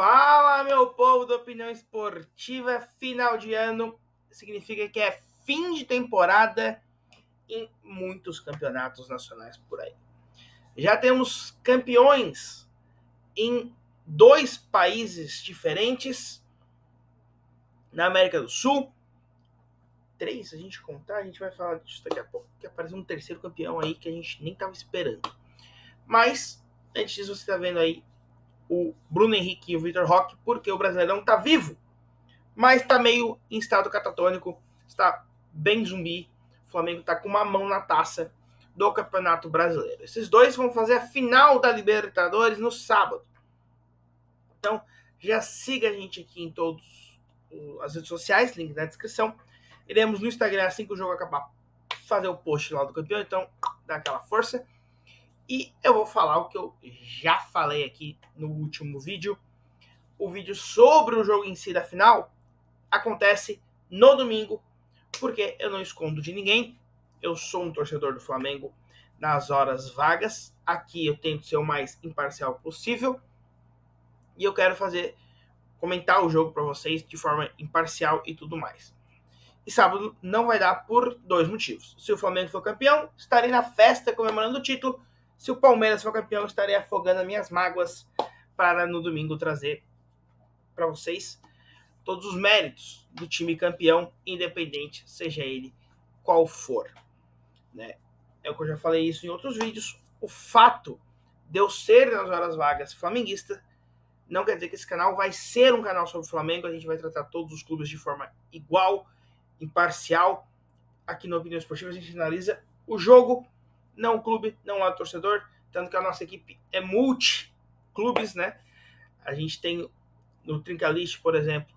Fala, meu povo da opinião esportiva. Final de ano significa que é fim de temporada em muitos campeonatos nacionais por aí. Já temos campeões em 2 países diferentes na América do Sul. 3, se a gente contar, a gente vai falar disso daqui a pouco, que apareceu um terceiro campeão aí que a gente nem estava esperando. Mas, antes disso, você está vendo aí o Bruno Henrique e o Vitor Roque, porque o Brasileirão tá vivo, mas tá meio em estado catatônico, está bem zumbi. O Flamengo tá com uma mão na taça do Campeonato Brasileiro. Esses dois vão fazer a final da Libertadores no sábado. Então, já siga a gente aqui em todas as redes sociais, link na descrição. Iremos no Instagram, assim que o jogo acabar, fazer o post lá do campeão, então dá aquela força. E eu vou falar o que eu já falei aqui no último vídeo. O vídeo sobre o jogo em si da final acontece no domingo, porque eu não escondo de ninguém. Eu sou um torcedor do Flamengo nas horas vagas. Aqui eu tento ser o mais imparcial possível. E eu quero comentar o jogo para vocês de forma imparcial e tudo mais. E sábado não vai dar por 2 motivos. Se o Flamengo for campeão, estarei na festa comemorando o título. Se o Palmeiras for campeão, estarei afogando as minhas mágoas para no domingo trazer para vocês todos os méritos do time campeão, independente, seja ele qual for. Né? É o que eu já falei isso em outros vídeos. O fato de eu ser nas horas vagas flamenguista não quer dizer que esse canal vai ser um canal sobre o Flamengo. A gente vai tratar todos os clubes de forma igual, imparcial. Aqui no Opinião Esportiva a gente analisa o jogo, não o clube, não o lado torcedor. Tanto que a nossa equipe é multi-clubes, né? A gente tem no Trincalist, por exemplo,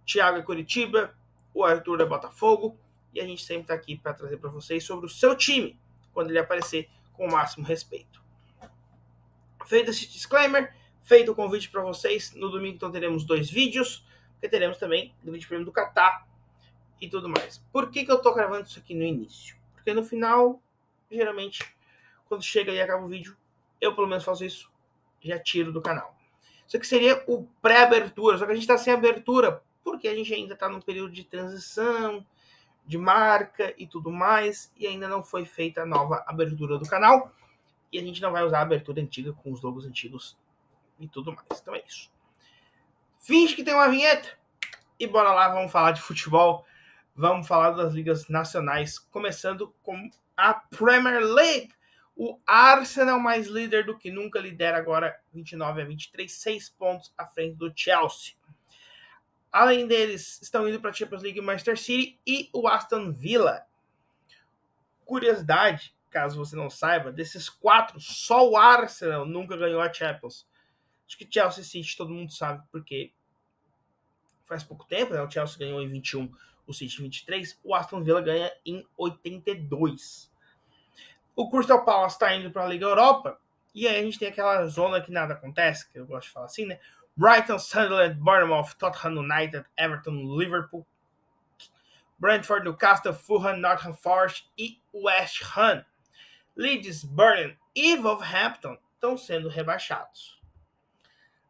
Thiago é Curitiba, o Arthur é Botafogo, e a gente sempre está aqui para trazer para vocês sobre o seu time, quando ele aparecer, com o máximo respeito. Feito esse disclaimer, feito o convite para vocês, no domingo então teremos 2 vídeos, porque teremos também o Grande Prêmio do Catar e tudo mais. Por que eu estou gravando isso aqui no início? Porque no final, geralmente, quando chega e acaba o vídeo, eu pelo menos faço isso, já tiro do canal. Isso aqui seria o pré-abertura, só que a gente está sem abertura, porque a gente ainda está num período de transição, de marca e tudo mais, e ainda não foi feita a nova abertura do canal, e a gente não vai usar a abertura antiga com os logos antigos e tudo mais. Então é isso. Finge que tem uma vinheta, e bora lá, vamos falar de futebol, vamos falar das ligas nacionais, começando com a Premier League. O Arsenal, mais líder do que nunca, lidera agora 29-23, 6 pontos à frente do Chelsea. Além deles, estão indo para a Champions League o Manchester City e o Aston Villa. Curiosidade, caso você não saiba, desses 4, só o Arsenal nunca ganhou a Champions. Acho que Chelsea e City todo mundo sabe, porque faz pouco tempo, né? O Chelsea ganhou em 21, o City em 23, o Aston Villa ganha em 82. O Crystal Palace está indo para a Liga Europa, e aí a gente tem aquela zona que nada acontece, que eu gosto de falar assim, né? Brighton, Sunderland, Bournemouth, Tottenham United, Everton, Liverpool, Brentford, Newcastle, Fulham, Nottingham Forest e West Ham. Leeds, Burnley e Wolverhampton estão sendo rebaixados.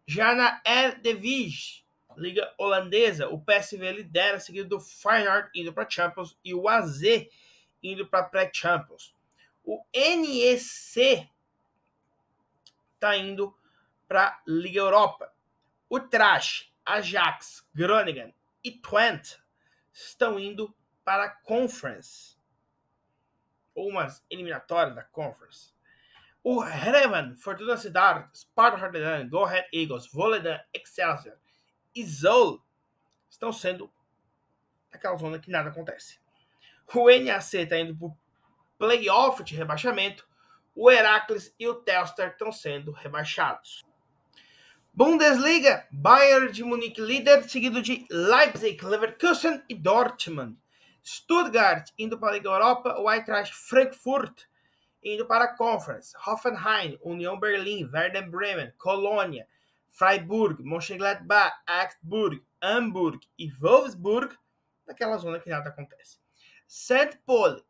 Já na Eredivisie, Liga Holandesa, o PSV lidera, seguido do Feyenoord indo para a Champions e o AZ indo para a Pré-Champions. O NEC está indo para a Liga Europa. O Trash, Ajax, Groningen e Twente estão indo para a Conference, ou umas eliminatórias da Conference. O Heerenveen, Fortuna Sittard, Sparta Rotterdam, Go Ahead Eagles, Volendam, Excelsior e Zwolle estão sendo aquela zona que nada acontece. O NAC está indo para o playoff de rebaixamento. O Heracles e o Telstar estão sendo rebaixados. Bundesliga, Bayern de Munique líder, seguido de Leipzig, Leverkusen e Dortmund. Stuttgart indo para a Liga Europa, o Eintracht Frankfurt indo para a Conference. Hoffenheim, União Berlim, Werder Bremen, Colônia, Freiburg, Mönchengladbach, Augsburg, Hamburg e Wolfsburg, naquela zona que nada acontece. St. Pauli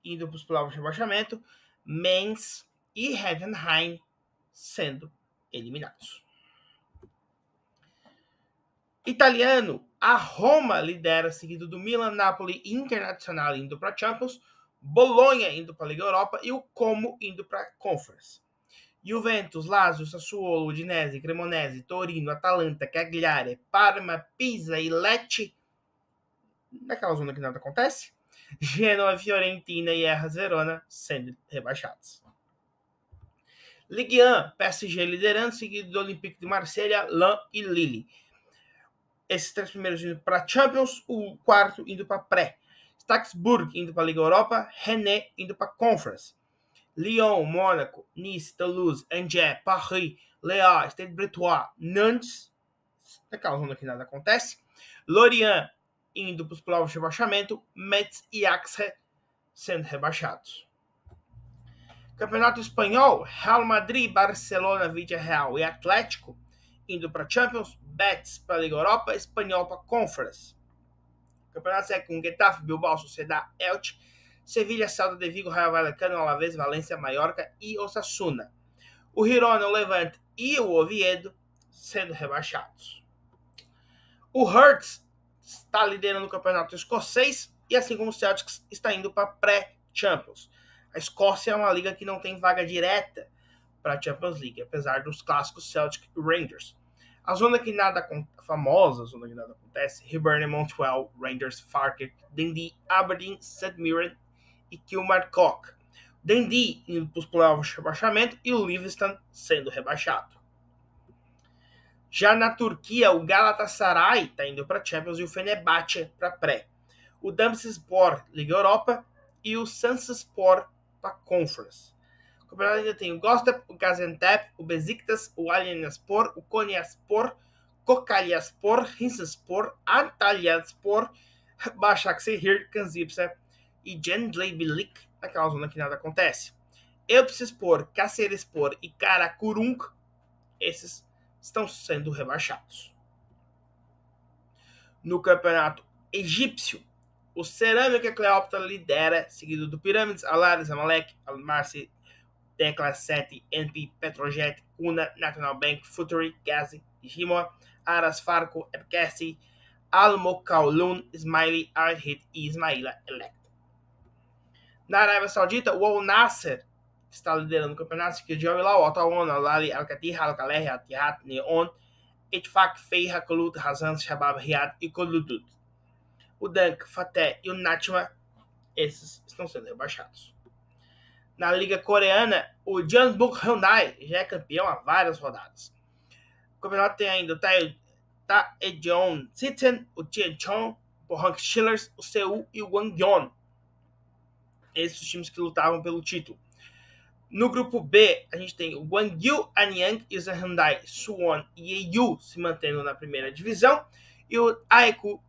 indo para os playoffs de rebaixamento, Mainz e Heidenheim sendo eliminados. Italiano, a Roma lidera, seguido do Milan, Napoli e Internazionale indo para a Champions, Bologna indo para a Liga Europa e o Como indo para a Conference. Juventus, Lazio, Sassuolo, Udinese, Cremonese, Torino, Atalanta, Cagliari, Parma, Pisa e Lecce, naquela zona que nada acontece, Genoa, Fiorentina e Hellas Verona sendo rebaixados. Ligue 1, PSG liderando, seguido do Olympique de Marselha, Lens e Lille. Esses três primeiros indo para a Champions, o quarto indo para a Pré. Strasbourg indo para a Liga Europa, Rennes indo para a Conference. Lyon, Mônaco, Nice, Toulouse, Angers, Paris, Lyon, Stade Bretois, Nantes, naquela zona que nada acontece. Lorient indo para os playoffs de rebaixamento, Metz e Axel sendo rebaixados. Campeonato Espanhol, Real Madrid, Barcelona, Villarreal e Atlético indo para a Champions, Betis para a Liga Europa, Espanhol para a Conference. Campeonato Série com Getafe, Bilbao, Sociedad, Elche, Sevilha, Celta de Vigo, Rayo Vallecano, Alavés, Valência, Mallorca e Osasuna. O Girona, o Levante e o Oviedo sendo rebaixados. O Hearts está liderando o campeonato escocês e, assim como o Celtics, está indo para a pré-Champions. A Escócia é uma liga que não tem vaga direta para a Champions League, apesar dos clássicos Celtic e Rangers. A zona que nada famosa, a zona que nada acontece, Hibernian, Montreal, Rangers, Falkirk, Dundee, Aberdeen, St Mirren e Kilmarnock. Dundee indo para os playoffs de rebaixamento e o Livingston sendo rebaixado. Já na Turquia, o Galatasaray está indo para a Champions e o Fenerbahçe para a pré. O Damspor, Liga Europa, e o Sansaspor para a Conference. O campeonato ainda tem o Göztepe, o Gaziantep, o Besiktas, o Alanyaspor, o Konyaspor, Kocaeliaspor, Rinsaspor, Antalyaspor, Başakşehir, Kayserispor e Gençlerbirlik, naquela zona que nada acontece. Elbspor, Kayserispor e Karakurunk, esses estão sendo rebaixados. No campeonato egípcio, o Cerâmica Cleópatra lidera, seguido do Pirâmides, Al-Ahly, Zamalek, Al-Masry, Tecla 7, NP, Petrojet, Kuna, National Bank, Futuri, Gazi, Jimoa, Aras, Farco, Epkessi, Al-Mokaulun, Ismaili, Al-Hid e Ismaila Electa. Na Arábia Saudita, o Al-Nasser está liderando o campeonato, seguido de Al-Hilal, Al-Tawon, Al-Ahly, Al-Qatih, Al-Khaleh, Al-Ittihad, Neon, Itfaq, Feiha, Kulut, Hazan, Shabab, Riyadh e Kodudud. O Dank, Fateh e o Natma, esses estão sendo rebaixados. Na Liga Coreana, o Jeonbuk Hyundai já é campeão há várias rodadas. O campeonato tem ainda o Taejeon Siten, o Jeonchon, o Pohang Steelers, o Seul e o Gwangyeon. Esses são os times que lutavam pelo título. No grupo B, a gente tem o Gwangju, Anyang e o Hyundai Suwon e Yeyu se mantendo na primeira divisão e o Aeku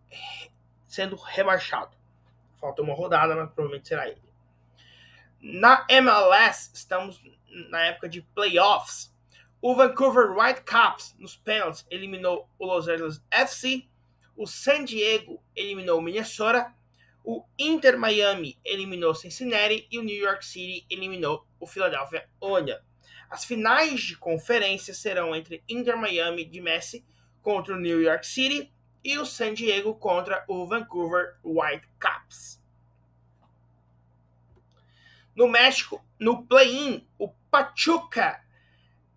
sendo rebaixado. Falta uma rodada, mas provavelmente será ele. Na MLS, estamos na época de playoffs. O Vancouver Whitecaps, nos pênaltis, eliminou o Los Angeles FC. O San Diego eliminou o Minnesota. O Inter Miami eliminou o Cincinnati. E o New York City eliminou o Philadelphia Union. As finais de conferência serão entre Inter Miami de Messi contra o New York City e o San Diego contra o Vancouver Whitecaps. No México, no play-in, o Pachuca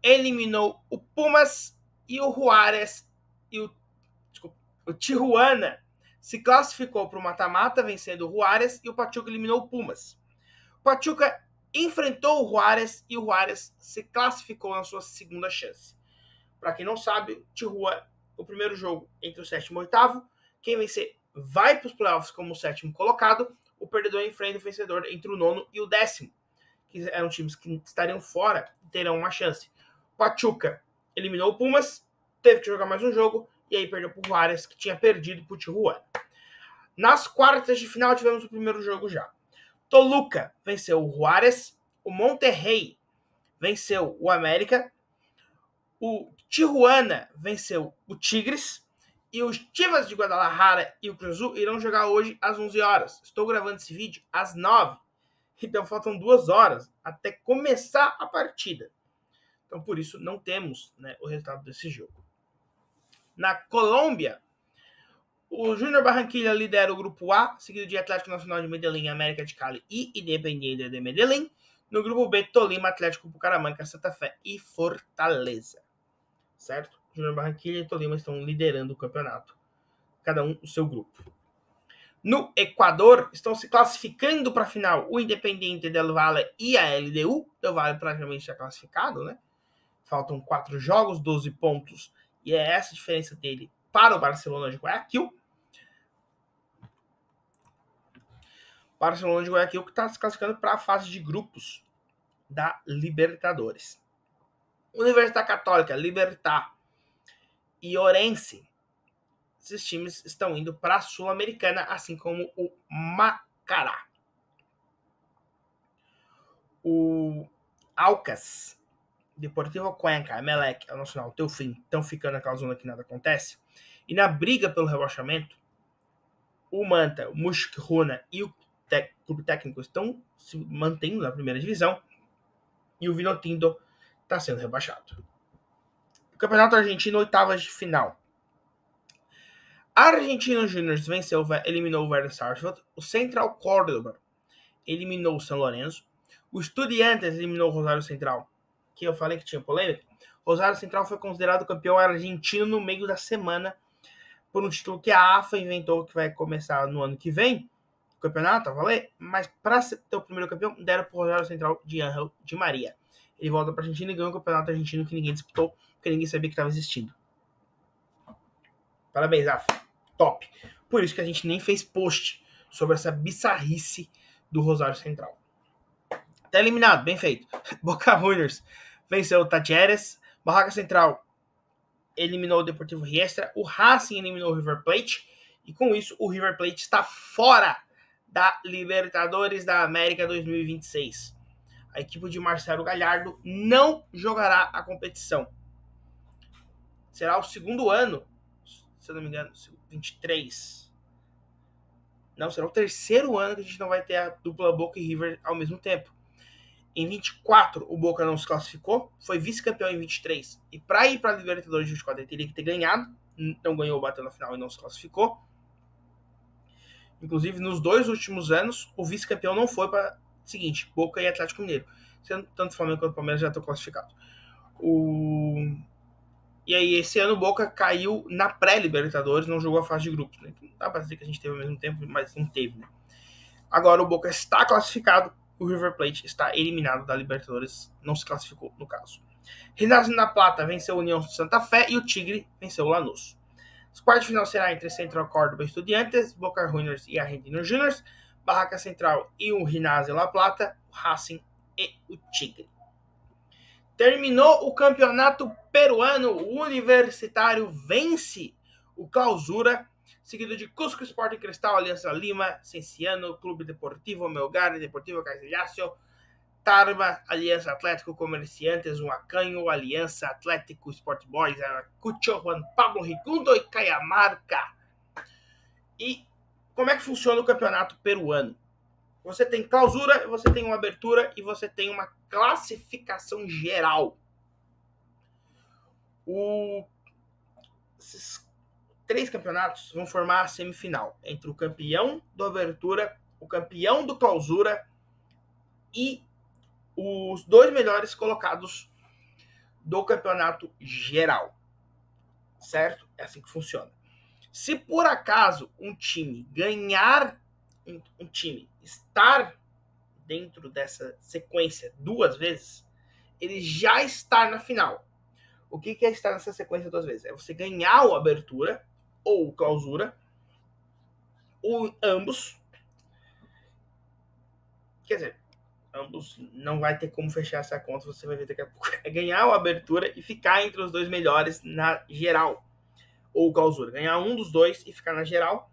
eliminou o Pumas e o Juárez e o Tijuana se classificou para o mata-mata, vencendo o Juárez, e o Pachuca eliminou o Pumas. O Pachuca enfrentou o Juárez e o Juárez se classificou na sua segunda chance. Para quem não sabe, Tijuana, o primeiro jogo entre o sétimo e o oitavo, quem vencer vai para os playoffs como o sétimo colocado, o perdedor enfrenta o vencedor entre o nono e o décimo, que eram times que estariam fora e terão uma chance. O Pachuca eliminou o Pumas, teve que jogar mais um jogo, e aí perdeu para o Juárez, que tinha perdido para o Tijuana. Nas quartas de final tivemos o primeiro jogo já. Toluca venceu o Juárez, o Monterrey venceu o América, o Tijuana venceu o Tigres, e os Chivas de Guadalajara e o Cruz Azul irão jogar hoje às 11 horas. Estou gravando esse vídeo às 9. Então faltam 2 horas até começar a partida. Então por isso não temos, o resultado desse jogo. Na Colômbia, O Júnior Barranquilla lidera o grupo A, seguido de Atlético Nacional de Medellín, América de Cali e Independiente de Medellín. No grupo B, Tolima, Atlético Bucaramanga, Santa Fé e Fortaleza. Certo? Júnior Barranquilla e Tolima estão liderando o campeonato, cada um o seu grupo. No Equador, estão se classificando para a final o Independiente del Valle e a LDU. Del Valle praticamente já classificado, né? Faltam 4 jogos, 12 pontos. E é essa a diferença dele para o Barcelona de Guayaquil. Barcelona de Guayaquil que está se classificando para a fase de grupos da Libertadores. Universidade Católica, Libertad e Orense. Esses times estão indo para a Sul-Americana, assim como o Macará. O Aucas, Deportivo Cuenca, Emelec, o Nacional, Teufim, estão ficando naquela zona que nada acontece. E na briga pelo rebaixamento, o Manta, o Mushkruna e o Clube Técnico estão se mantendo na primeira divisão. E o Vinotinto está sendo rebaixado. O Campeonato Argentino, oitavas de final. Argentinos Juniors eliminou o Verde Sarsfield. O Central Córdoba eliminou o São Lourenço. O Estudiantes eliminou o Rosário Central, que eu falei que tinha polêmica. O Rosário Central foi considerado campeão argentino no meio da semana por um título que a AFA inventou, que vai começar no ano que vem, o campeonato, valer, mas para ser o primeiro campeão, deram para o Rosário Central de Ángel Di Maria. Ele volta para a Argentina e ganha o campeonato argentino que ninguém disputou, porque ninguém sabia que estava existindo. Parabéns, AFA. Top. Por isso que a gente nem fez post sobre essa bizarrice do Rosário Central. Tá eliminado, bem feito. Boca Juniors venceu o Talleres. Barraca Central eliminou o Deportivo Riestra. O Racing eliminou o River Plate. E com isso, o River Plate está fora da Libertadores da América 2026. A equipe de Marcelo Gallardo não jogará a competição. Será o segundo ano, se eu não me engano, 23. Não, será o terceiro ano que a gente não vai ter a dupla Boca e River ao mesmo tempo. Em 24, o Boca não se classificou, foi vice-campeão em 23. E para ir para a Libertadores de 24, ele teria que ter ganhado. Não ganhou, bateu na final e não se classificou. Inclusive, nos 2 últimos anos, o vice-campeão não foi para o seguinte, Boca e Atlético Mineiro. Tanto o Flamengo quanto o Palmeiras já estão classificados. E aí, esse ano, o Boca caiu na pré-Libertadores, não jogou a fase de grupos. Né? Não dá para dizer que a gente teve ao mesmo tempo, mas não teve. Né? Agora, o Boca está classificado, o River Plate está eliminado da Libertadores, não se classificou, no caso. Rinácio da Plata venceu a União de Santa Fé e o Tigre venceu o Lanús. Os quartos de final será entre Central Córdoba e Estudiantes, Boca Juniors e Argentinos Juniors, Barraca Central e o Rinácio La Plata, o Racing e o Tigre. Terminou o campeonato peruano, o Universitário vence o Clausura, seguido de Cusco Sporting Cristal, Aliança Lima, Cienciano, Clube Deportivo Melgar, Deportivo Garcilaso, Tarma, Aliança Atlético Comerciantes, Huacanho, Aliança Atlético Sport Boys, Ayacucho, Juan Pablo Rigundo e Cajamarca. E como é que funciona o campeonato peruano? Você tem clausura, você tem uma abertura e você tem uma classificação geral. Esses 3 campeonatos vão formar a semifinal entre o campeão do abertura, o campeão do clausura e os 2 melhores colocados do campeonato geral. Certo? É assim que funciona. Se por acaso um time ganhar, um time estar dentro dessa sequência 2 vezes, ele já está na final. O que é estar nessa sequência 2 vezes? É você ganhar o abertura ou o clausura, ou ambos. Quer dizer, ambos não vai ter como fechar essa conta, você vai ver daqui a pouco. É ganhar o abertura e ficar entre os 2 melhores na geral. Ou clausura. Ganhar um dos 2 e ficar na geral.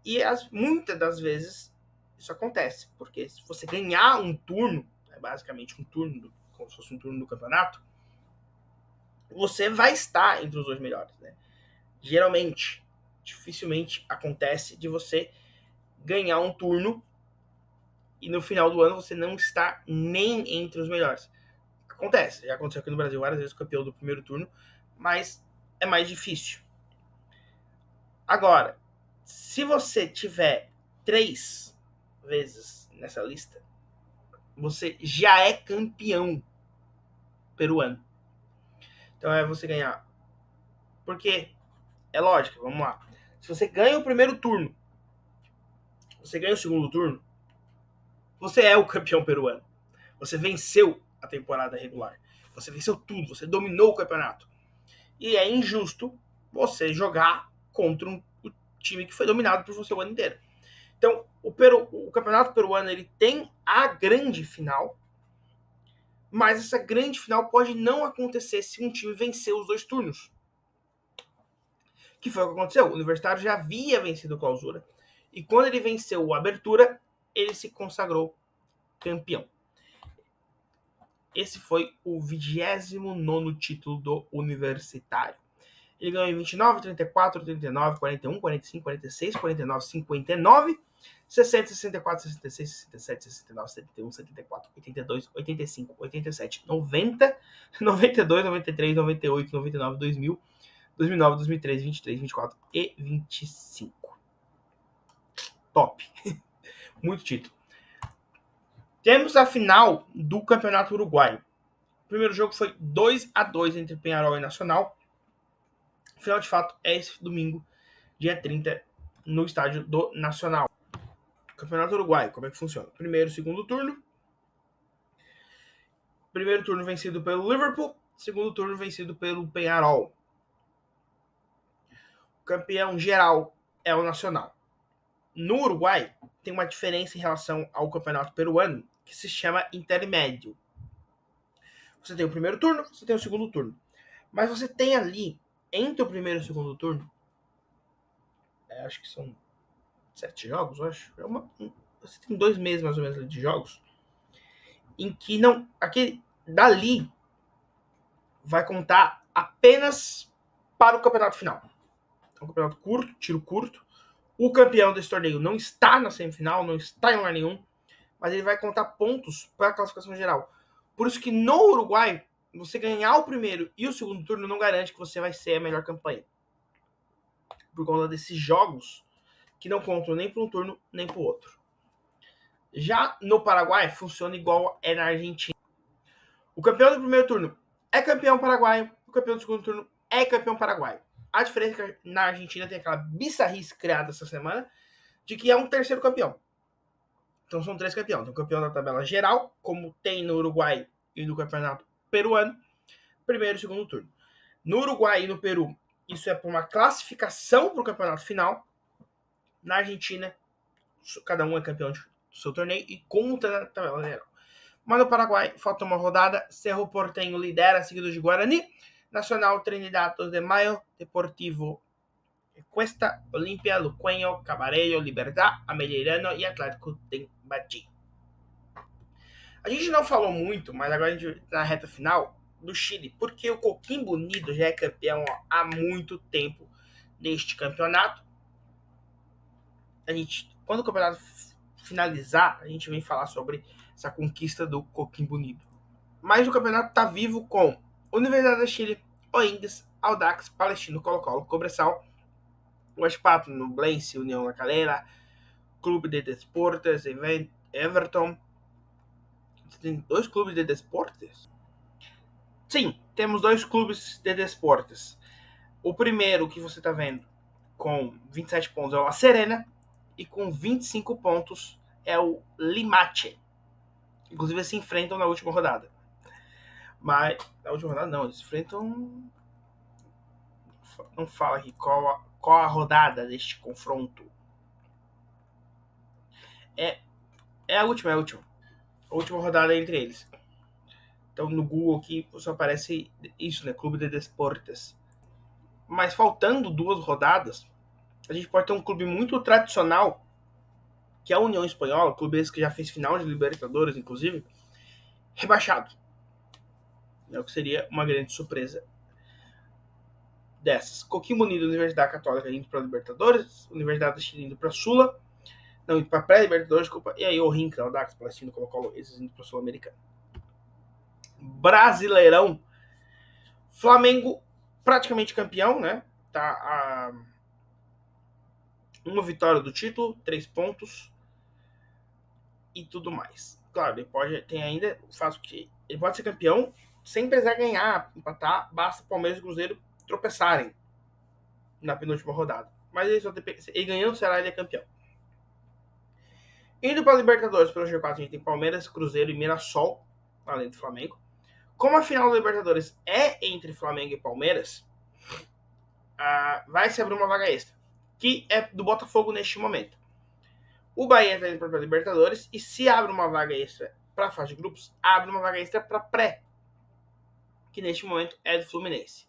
E muitas das vezes isso acontece. Porque se você ganhar um turno, é basicamente um turno, como se fosse um turno do campeonato, você vai estar entre os 2 melhores. Né? Geralmente, dificilmente acontece de você ganhar um turno e no final do ano você não está nem entre os melhores. Acontece, já aconteceu aqui no Brasil várias vezes, campeão do primeiro turno, mas é mais difícil. Agora, Se você tiver 3 vezes nessa lista, você já é campeão peruano. Então é você ganhar. Porque, é lógico, vamos lá. Se você ganha o primeiro turno, você ganha o segundo turno, você é o campeão peruano. Você venceu a temporada regular. Você venceu tudo, você dominou o campeonato. E é injusto você jogar contra o time que foi dominado por você o ano inteiro. Então, o campeonato peruano ele tem a grande final, mas essa grande final pode não acontecer se um time vencer os 2 turnos. Que foi o que aconteceu. O Universitário já havia vencido a Clausura. E quando ele venceu a Abertura, ele se consagrou campeão. Esse foi o 29º título do Universitário. Ele ganhou em 29, 34, 39, 41, 45, 46, 49, 59, 60, 64, 66, 67, 69, 71, 74, 82, 85, 87, 90, 92, 93, 98, 99, 2000, 2009, 2013, 23, 24 e 25. Top. Muito título. Temos a final do Campeonato Uruguaio. O primeiro jogo foi 2-2 entre Peñarol e Nacional. O final, de fato, é esse domingo, dia 30, no estádio do Nacional. Campeonato Uruguaio, como é que funciona? Primeiro e segundo turno. Primeiro turno vencido pelo Liverpool. Segundo turno vencido pelo Peñarol. O campeão geral é o Nacional. No Uruguai, tem uma diferença em relação ao campeonato peruano, que se chama intermédio. Você tem o primeiro turno, você tem o segundo turno. Mas você tem ali, entre o primeiro e o segundo turno, acho que são 7 jogos, eu acho. Você tem 2 meses mais ou menos de jogos, em que não, dali vai contar apenas para o campeonato final. É um campeonato curto, tiro curto. O campeão desse torneio não está na semifinal, não está em lugar nenhum, mas ele vai contar pontos para a classificação geral. Por isso que no Uruguai, você ganhar o primeiro e o segundo turno não garante que você vai ser a melhor campanha. Por conta desses jogos que não contam nem para um turno nem para o outro. Já no Paraguai, funciona igual é na Argentina. O campeão do primeiro turno é campeão paraguaio, o campeão do segundo turno é campeão paraguaio. A diferença é que na Argentina tem aquela bizarrice criada essa semana de que é um terceiro campeão. Então são 3 campeões. Tem o campeão da tabela geral, como tem no Uruguai e no campeonato peruano, primeiro e segundo turno. No Uruguai e no Peru, isso é por uma classificação para o campeonato final. Na Argentina, cada um é campeão do seu torneio e conta na tabela geral. Mas no Paraguai, falta uma rodada. Cerro Porteño lidera, seguido de Guarani, Nacional, Trinidad, 2 de Mayo, Deportivo Cuesta, Olimpia, Luqueño, Cabarello, Libertad, Amelirano e Atlético Tembachi. A gente não falou muito, mas agora a gente está na reta final do Chile, porque o Coquimbo Unido já é campeão há muito tempo neste campeonato. Quando o campeonato finalizar, a gente vem falar sobre essa conquista do Coquimbo Unido. Mas o campeonato está vivo com Universidade da Chile, O'Higgins, Audax, Palestino, Colo-Colo, Cobresal, Huachipato, Nublense, União La Calera, Clube de Desportes, Everton. Tem 2 clubes de desportes? Sim, temos 2 clubes de desportes. O primeiro que você está vendo com 27 pontos é o La Serena e com 25 pontos é o Limache. Inclusive eles se enfrentam na última rodada. Mas na última rodada não, eles se enfrentam. Não fala aqui qual a rodada deste confronto. É a última. A última rodada entre eles. Então no Google aqui só aparece isso, né? Clube de Desportes. Mas faltando 2 rodadas, a gente pode ter um clube muito tradicional, que é a União Espanhola, clube esse que já fez final de Libertadores, inclusive, rebaixado. É o que seria uma grande surpresa dessas. Coquimbo Unido, Universidade Católica indo para a Libertadores, Universidade da Chile indo para a Sula, não, indo para a pré-Libertadores, desculpa, e aí o Rinca, o Audax, Palestino, Colo-Colo, esses indo para a Sul-Americana. Brasileirão, Flamengo praticamente campeão, né? Tá uma vitória do título, 3 pontos e tudo mais. Claro, ele pode ter ainda o fato que ele pode ser campeão sem precisar ganhar, empatar, basta Palmeiras e Cruzeiro tropeçarem na penúltima rodada. Mas ele ganhando, será ele é campeão. Indo para a Libertadores, pelo G4, a gente tem Palmeiras, Cruzeiro e Mirassol, além do Flamengo. Como a final da Libertadores é entre Flamengo e Palmeiras, vai se abrir uma vaga extra, que é do Botafogo neste momento. O Bahia está indo para a Libertadores e se abre uma vaga extra para a fase de grupos, abre uma vaga extra para pré, que neste momento é do Fluminense.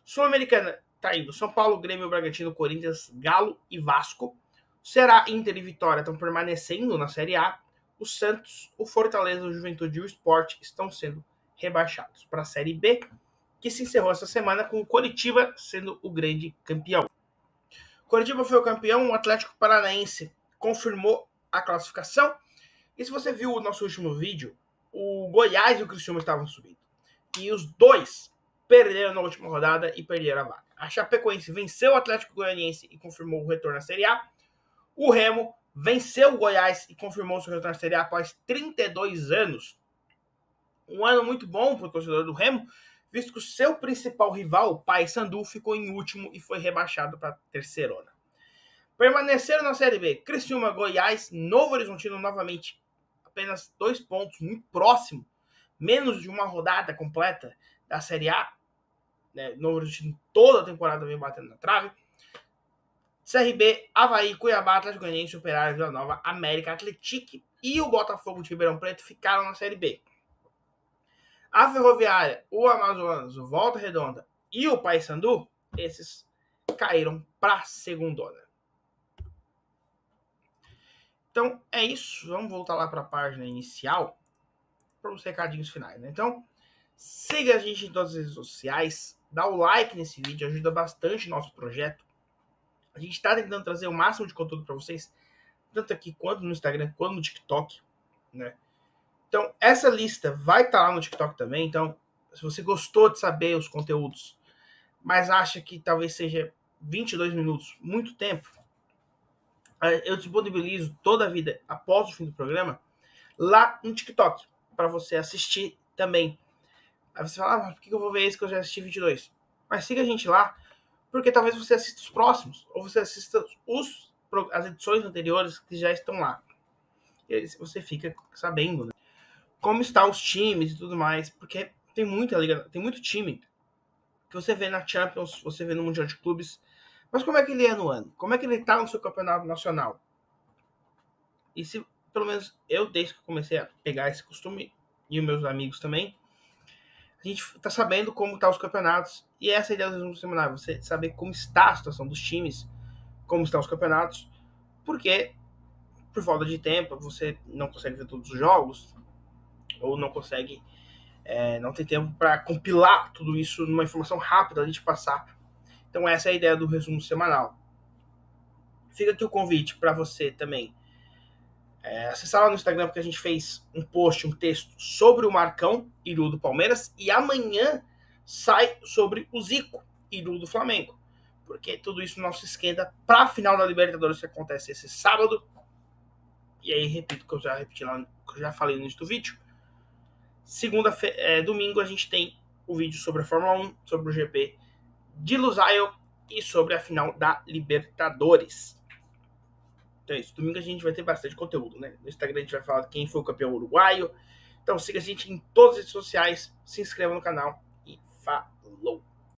Sul-Americana está indo São Paulo, Grêmio, Bragantino, Corinthians, Galo e Vasco. Ceará, Inter e Vitória estão permanecendo na Série A. O Santos, o Fortaleza, o Juventude e o Sport estão sendo rebaixados para a Série B, que se encerrou essa semana com o Coritiba sendo o grande campeão. O Coritiba foi o campeão, o Atlético Paranaense confirmou a classificação. E se você viu o nosso último vídeo, o Goiás e o Criciúma estavam subindo. E os dois perderam na última rodada e perderam a vaga. A Chapecoense venceu o Atlético Goianiense e confirmou o retorno à Série A. O Remo venceu o Goiás e confirmou seu retorno à Série A após 32 anos. Um ano muito bom para o torcedor do Remo, visto que o seu principal rival, o Paysandu, ficou em último e foi rebaixado para a terceirona. Permaneceram na Série B Criciúma, Goiás, Novo Horizontino novamente, apenas 2 pontos, muito próximo, menos de uma rodada completa da Série A. Novo Horizontino toda a temporada vem batendo na trave. CRB, Avaí, Cuiabá, Atlético Goianiense, Operário, Vila Nova, América, Atlético e o Botafogo de Ribeirão Preto ficaram na Série B. A Ferroviária, o Amazonas, o Volta Redonda e o Paysandu, esses caíram para a segundona. Então é isso, vamos voltar lá para a página inicial para os recadinhos finais, né? Então, siga a gente em todas as redes sociais, dá o like nesse vídeo, ajuda bastante o nosso projeto. A gente está tentando trazer o máximo de conteúdo para vocês, tanto aqui quanto no Instagram, quanto no TikTok, né? Então, essa lista vai estar lá no TikTok também. Então, se você gostou de saber os conteúdos, mas acha que talvez seja 22 minutos, muito tempo, eu disponibilizo toda a vida após o fim do programa lá no TikTok, para você assistir também. Aí você fala, por que eu vou ver esse que eu já assisti 22? Mas siga a gente lá, porque talvez você assista os próximos, ou você assista as edições anteriores que já estão lá. E aí você fica sabendo, né, como estão os times e tudo mais, porque tem muita liga, tem muito time que você vê na Champions, você vê no Mundial de Clubes, mas como é que ele é no ano? Como é que ele está no seu campeonato nacional? E se, pelo menos eu, desde que comecei a pegar esse costume, e os meus amigos também, a gente está sabendo como estão os campeonatos, e essa é a ideia do resumo semanal, você saber como está a situação dos times, como estão os campeonatos, porque por falta de tempo você não consegue ver todos os jogos, ou não consegue, não tem tempo para compilar tudo isso numa informação rápida ali de passar. Então essa é a ideia do resumo semanal. Fica aqui o convite para você também acessar lá no Instagram, porque a gente fez um post, um texto sobre o Marcão, ídolo do Palmeiras, e amanhã sai sobre o Zico, ídolo do Flamengo, porque tudo isso não se esquenta para a final da Libertadores, que acontece esse sábado. E aí, repito que eu já repeti lá, que eu já falei no início do vídeo. Domingo a gente tem o vídeo sobre a Fórmula 1, sobre o GP de Lusail e sobre a final da Libertadores. Então é isso, domingo a gente vai ter bastante conteúdo, né? No Instagram a gente vai falar de quem foi o campeão uruguaio. Então siga a gente em todas as redes sociais, se inscreva no canal e falou!